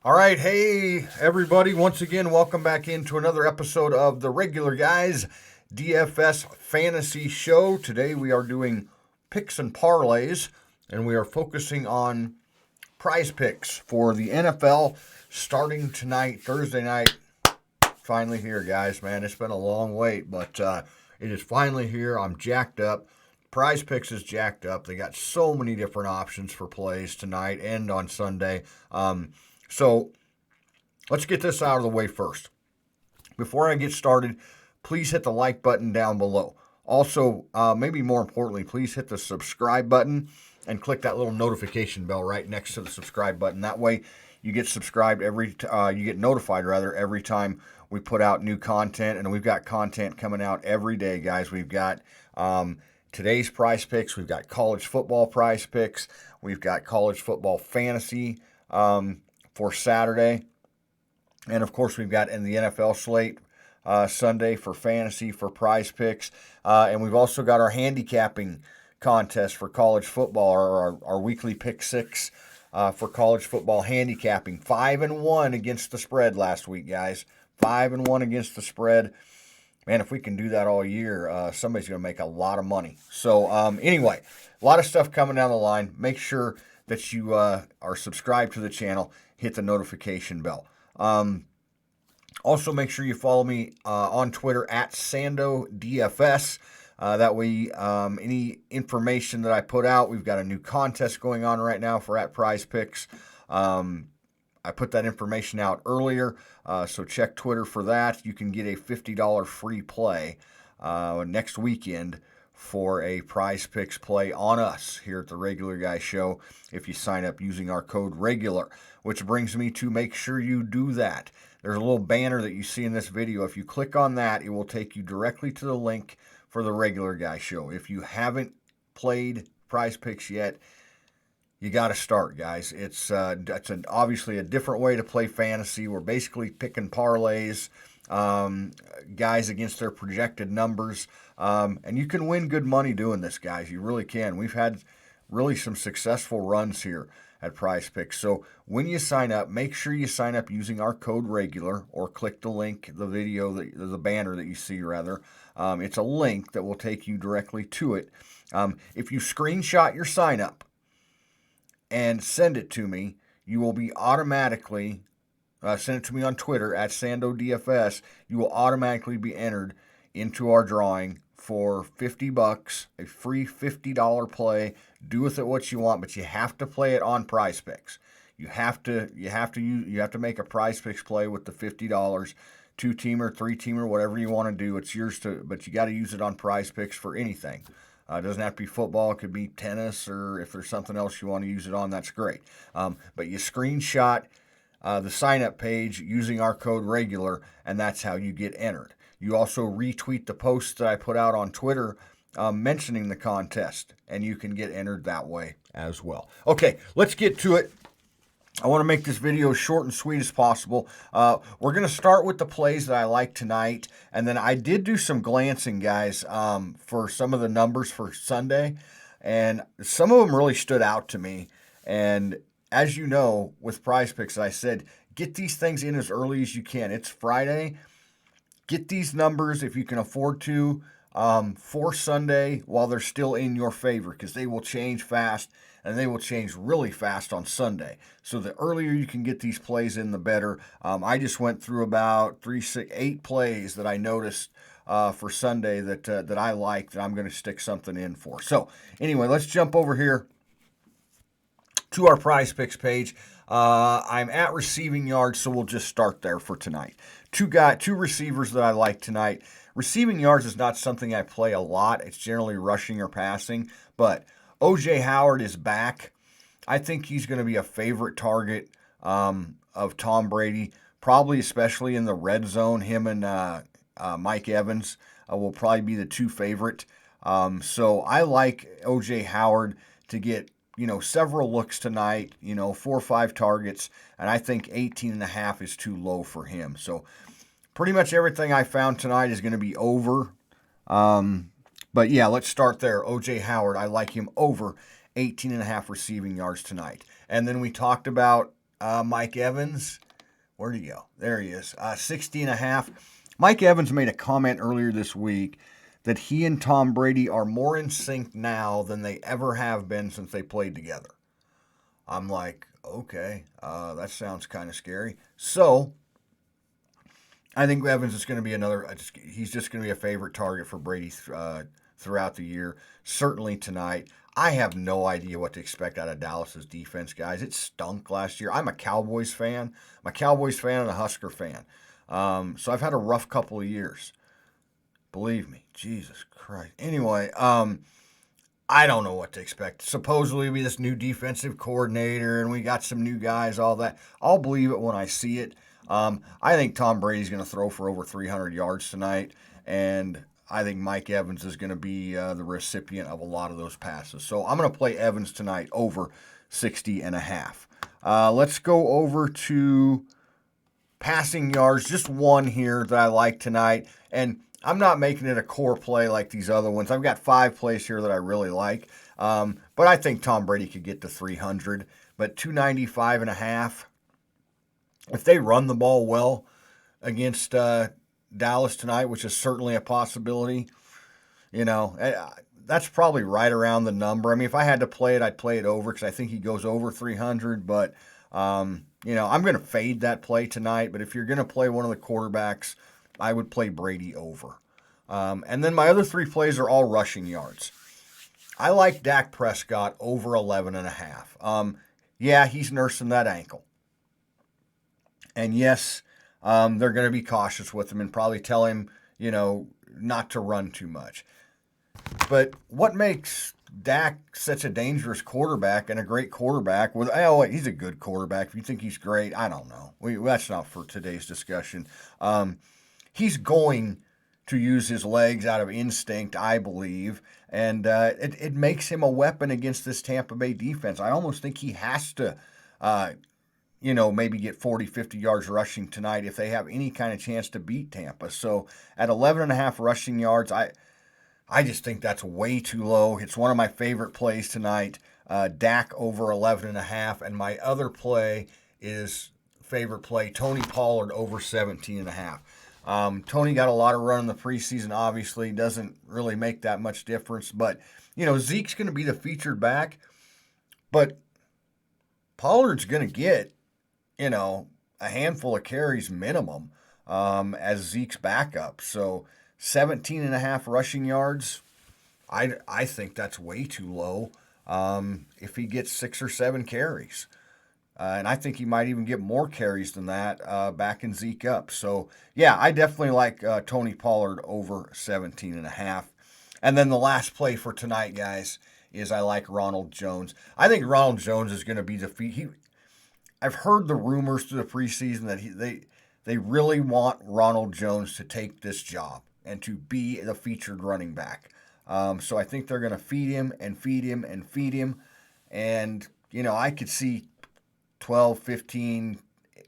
All right, hey everybody, once again, welcome back into another episode of the Regular Guys DFS Fantasy Show. Today we are doing picks and parlays, and we are focusing on prize picks for the NFL starting tonight, Thursday night. Finally here, guys, man. It's been a long wait, but it is finally here. I'm jacked up. Prize Picks is jacked up. They got so many different options for plays tonight and on Sunday. So let's get this out of the way first. Before I get started, please hit the like button down below. Also, maybe more importantly, please hit the subscribe button and click that little notification bell right next to the subscribe button. That way, you get subscribed you get notified every time we put out new content, and we've got content coming out every day, guys. We've got today's prize picks. We've got college football prize picks. We've got college football fantasy for Saturday. And, of course, we've got in the NFL slate Sunday for fantasy, for prize picks. And we've also got our handicapping contest for college football, or our weekly pick six for college football handicapping. 5-1 against the spread last week, guys. 5-1 against the spread. Man, if we can do that all year, somebody's going to make a lot of money. So, anyway, a lot of stuff coming down the line. Make sure that you are subscribed to the channel. Hit the notification bell. Also, make sure you follow me on Twitter at SandoDFS. That way, any information that I put out, we've got a new contest going on right now for @Prize Picks. I put that information out earlier, so check Twitter for that. You can get a $50 free play next weekend for a Prize Picks play on us here at the Regular Guy Show if you sign up using our code REGULAR, which brings me to make sure you do that. There's a little banner that you see in this video. If you click on that, it will take you directly to the link for the Regular Guy Show. If you haven't played Prize Picks yet, you got to start, guys. It's obviously a different way to play fantasy. We're basically picking parlays, guys against their projected numbers, and you can win good money doing this, guys. You really can. We've had really some successful runs here at Prize Picks. So when you sign up, make sure you sign up using our code REGULAR, or click the link, the banner that you see, rather. It's a link that will take you directly to it. If you screenshot your sign up and send it to me, you will be automatically, send it to me on Twitter at SandoDFS, you will automatically be entered into our drawing for $50, a free $50 play. Do with it what you want, but you have to play it on Prize Picks. You have to make a Prize Picks play with the $50, 2-teamer, 3-teamer, whatever you want to do. It's yours but you got to use it on Prize Picks for anything. It doesn't have to be football. It could be tennis, or if there's something else you want to use it on, that's great. But you screenshot the sign-up page using our code REGULAR, and that's how you get entered. You also retweet the post that I put out on Twitter mentioning the contest, and you can get entered that way as well. Okay, let's get to it. I want to make this video short and sweet as possible. We're going to start with the plays that I like tonight, and then I did do some glancing, guys, for some of the numbers for Sunday, and some of them really stood out to me. And as you know, with Prize Picks, I said, get these things in as early as you can. It's Friday. Get these numbers, if you can afford to, for Sunday while they're still in your favor, because they will change fast, and they will change really fast on Sunday. So the earlier you can get these plays in, the better. I just went through about 8 plays that I noticed for Sunday that I like, that I'm going to stick something in for. So anyway, let's jump over here to our Prize Picks page. I'm at receiving yards, so we'll just start there for tonight. Two receivers that I like tonight. Receiving yards is not something I play a lot. It's generally rushing or passing, but O.J. Howard is back. I think he's going to be a favorite target of Tom Brady, probably especially in the red zone. Him and Mike Evans will probably be the two favorite. So I like O.J. Howard to get several looks tonight, 4 or 5 targets, and I think 18.5 is too low for him. So pretty much everything I found tonight is going to be over. But yeah, let's start there. O.J. Howard, I like him over 18.5 receiving yards tonight. And then we talked about Mike Evans. Where'd he go? There he is. 60.5. Mike Evans made a comment earlier this week that he and Tom Brady are more in sync now than they ever have been since they played together. I'm like, okay, that sounds kind of scary. So I think Evans is going to be he's just going to be a favorite target for Brady throughout the year, certainly tonight. I have no idea what to expect out of Dallas's defense, guys. It stunk last year. I'm a Cowboys fan. I'm a Cowboys fan and a Husker fan. So I've had a rough couple of years. Believe me. Jesus Christ. Anyway, I don't know what to expect. Supposedly we this new defensive coordinator and we got some new guys, all that. I'll believe it when I see it. I think Tom Brady's going to throw for over 300 yards tonight, and I think Mike Evans is going to be the recipient of a lot of those passes. So I'm going to play Evans tonight over 60.5. Let's go over to passing yards. Just one here that I like tonight, and I'm not making it a core play like these other ones. I've got 5 plays here that I really like, but I think Tom Brady could get to 300, but 295.5. If they run the ball well against Dallas tonight, which is certainly a possibility, that's probably right around the number. I mean, if I had to play it, I'd play it over because I think he goes over 300. But, I'm going to fade that play tonight. But if you're going to play one of the quarterbacks, I would play Brady over. And then my other 3 plays are all rushing yards. I like Dak Prescott over 11.5. Yeah, he's nursing that ankle. And yes, they're going to be cautious with him and probably tell him, not to run too much. But what makes Dak such a dangerous quarterback and a great quarterback? He's a good quarterback. If you think he's great, I don't know. That's not for today's discussion. He's going to use his legs out of instinct, I believe, and it makes him a weapon against this Tampa Bay defense. I almost think he has to maybe get 40, 50 yards rushing tonight if they have any kind of chance to beat Tampa. So at 11.5 rushing yards, I just think that's way too low. It's one of my favorite plays tonight, Dak over 11.5. And my other play is favorite play, Tony Pollard over 17.5. Tony got a lot of run in the preseason, obviously. Doesn't really make that much difference. But, Zeke's going to be the featured back. But Pollard's going to get a handful of carries minimum as Zeke's backup. So 17.5 rushing yards, I think that's way too low if he gets 6 or 7 carries. And I think he might even get more carries than that backing Zeke up. So, yeah, I definitely like Tony Pollard over 17.5. And then the last play for tonight, guys, is I like Ronald Jones. I think Ronald Jones is going to be I've heard the rumors through the preseason that they really want Ronald Jones to take this job and to be the featured running back. So I think they're going to feed him and feed him and feed him. And, I could see 12, 15,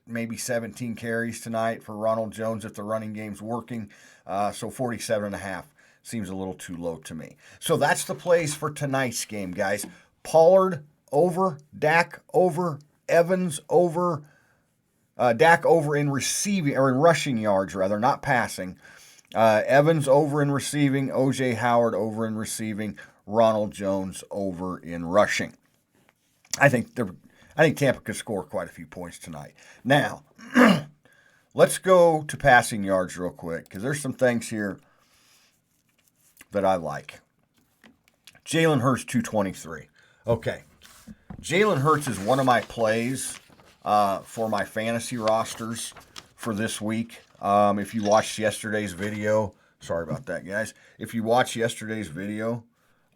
maybe 17 carries tonight for Ronald Jones if the running game's working. So 47.5 seems a little too low to me. So that's the plays for tonight's game, guys. Pollard over, Dak over, Evans over, Dak over in receiving, or in rushing yards rather, not passing. Evans over in receiving, O.J. Howard over in receiving, Ronald Jones over in rushing. I think Tampa could score quite a few points tonight. Now, let's go to passing yards real quick because there's some things here that I like. Jalen Hurts 223. Okay. Jalen Hurts is one of my plays for my fantasy rosters for this week. If you watched yesterday's video, sorry about that, guys. If you watched yesterday's video,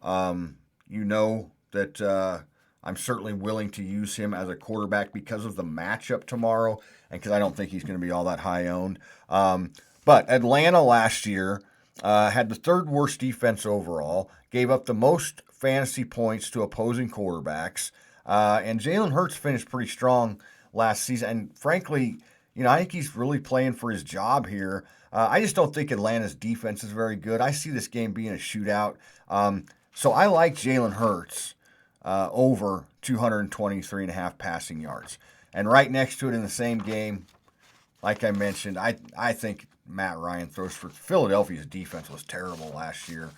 you know that I'm certainly willing to use him as a quarterback because of the matchup tomorrow and because I don't think he's going to be all that high owned. But Atlanta last year had the 3rd worst defense overall, gave up the most fantasy points to opposing quarterbacks. And Jalen Hurts finished pretty strong last season. And frankly, I think he's really playing for his job here. I just don't think Atlanta's defense is very good. I see this game being a shootout. So I like Jalen Hurts over 223.5 passing yards. And right next to it in the same game, like I mentioned, I think Matt Ryan throws for Philadelphia's defense was terrible last year.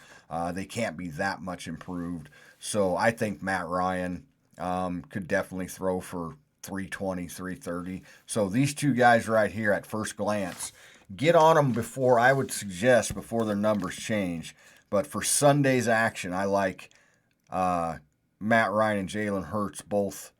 They can't be that much improved. So I think Matt Ryan could definitely throw for 320, 330. So these two guys right here at first glance, get on them before, I would suggest, before their numbers change. But for Sunday's action, I like Matt Ryan and Jalen Hurts both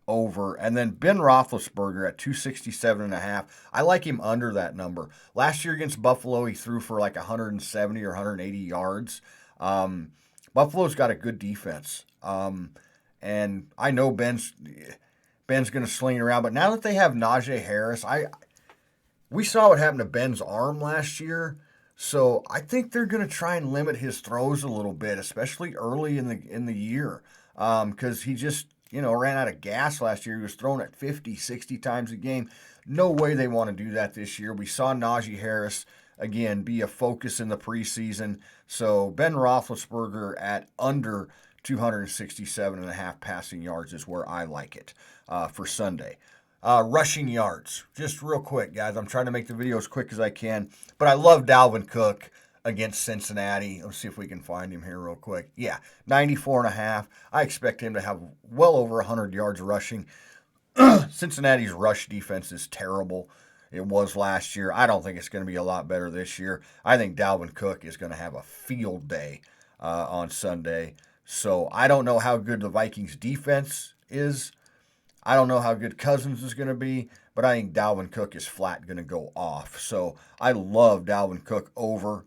over. And then Ben Roethlisberger at 267.5. I like him under that number. Last year against Buffalo, he threw for like 170 or 180 yards. Buffalo's got a good defense. And I know Ben's going to sling it around. But now that they have Najee Harris, we saw what happened to Ben's arm last year. So I think they're going to try and limit his throws a little bit, especially early in the year, because he just ran out of gas last year. He was throwing at 50, 60 times a game. No way they want to do that this year. We saw Najee Harris, again, be a focus in the preseason. So Ben Roethlisberger at under 267.5 passing yards is where I like it for Sunday. Rushing yards, just real quick, guys. I'm trying to make the video as quick as I can, but I love Dalvin Cook against Cincinnati. Let's see if we can find him here real quick. Yeah, 94.5. I expect him to have well over 100 yards rushing. Cincinnati's rush defense is terrible. It was last year. I don't think it's going to be a lot better this year. I think Dalvin Cook is going to have a field day on Sunday. So I don't know how good the Vikings defense is. I don't know how good Cousins is going to be, but I think Dalvin Cook is flat going to go off. So I love Dalvin Cook over.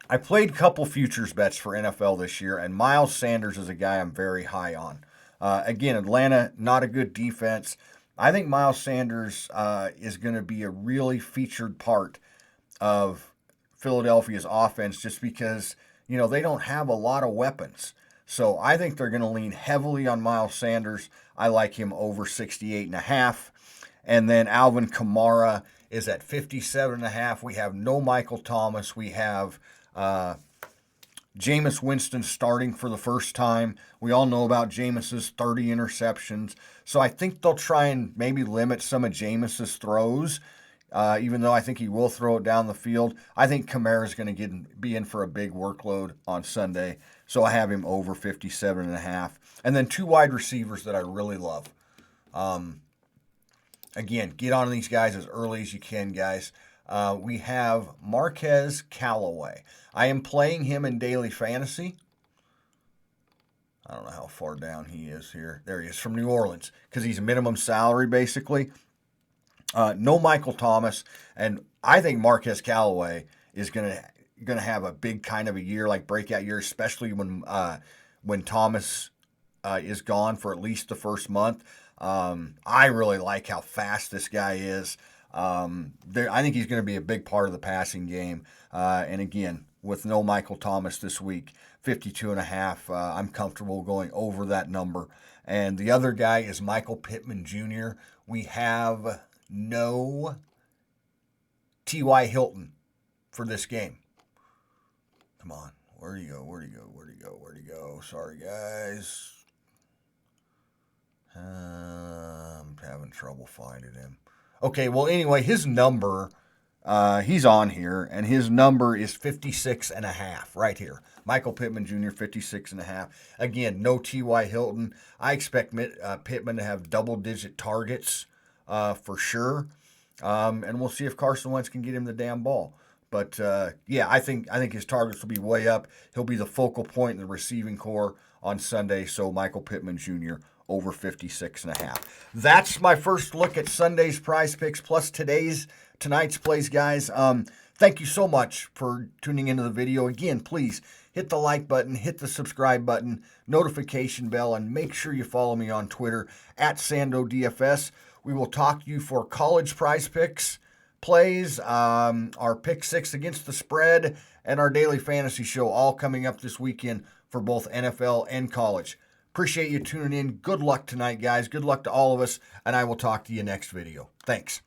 I played a couple futures bets for NFL this year, and Miles Sanders is a guy I'm very high on. Again, Atlanta, not a good defense. I think Miles Sanders is going to be a really featured part of Philadelphia's offense just because, they don't have a lot of weapons. So I think they're going to lean heavily on Miles Sanders. I like him over 68.5. And then Alvin Kamara is at 57.5. We have no Michael Thomas. We have Jameis Winston starting for the first time. We all know about Jameis's 30 interceptions. So I think they'll try and maybe limit some of Jameis's throws, even though I think he will throw it down the field. I think Kamara is going to be in for a big workload on Sunday. So I have him over 57.5. And then two wide receivers that I really love. Again, get on these guys as early as you can, guys. We have Marquez Callaway. I am playing him in daily fantasy. I don't know how far down he is here. There he is, from New Orleans, because he's minimum salary, basically. No Michael Thomas. And I think Marquez Callaway is going to have a big kind of a year, like breakout year, especially when Thomas is gone for at least the first month. I really like how fast this guy is. I think he's going to be a big part of the passing game. And again, with no Michael Thomas this week, 52.5, I'm comfortable going over that number. And the other guy is Michael Pittman Jr. We have no T.Y. Hilton for this game. Come on. Where'd he go? Sorry, guys. I'm having trouble finding him. Okay, well, anyway, his number, he's on here, and his number is 56.5 right here. Michael Pittman Jr., 56.5. Again, no T.Y. Hilton. I expect Pittman to have double-digit targets for sure, and we'll see if Carson Wentz can get him the damn ball. But, yeah, I think his targets will be way up. He'll be the focal point in the receiving core on Sunday, so Michael Pittman Jr., over 56.5. That's my first look at Sunday's Prize Picks plus tonight's plays, guys. Thank you so much for tuning into the video. Again, please hit the like button, hit the subscribe button, notification bell, and make sure you follow me on Twitter at SandoDFS. We will talk to you for college Prize Picks plays, our pick six against the spread, and our daily fantasy show, all coming up this weekend for both NFL and college. Appreciate you tuning in. Good luck tonight, guys. Good luck to all of us, and I will talk to you next video. Thanks.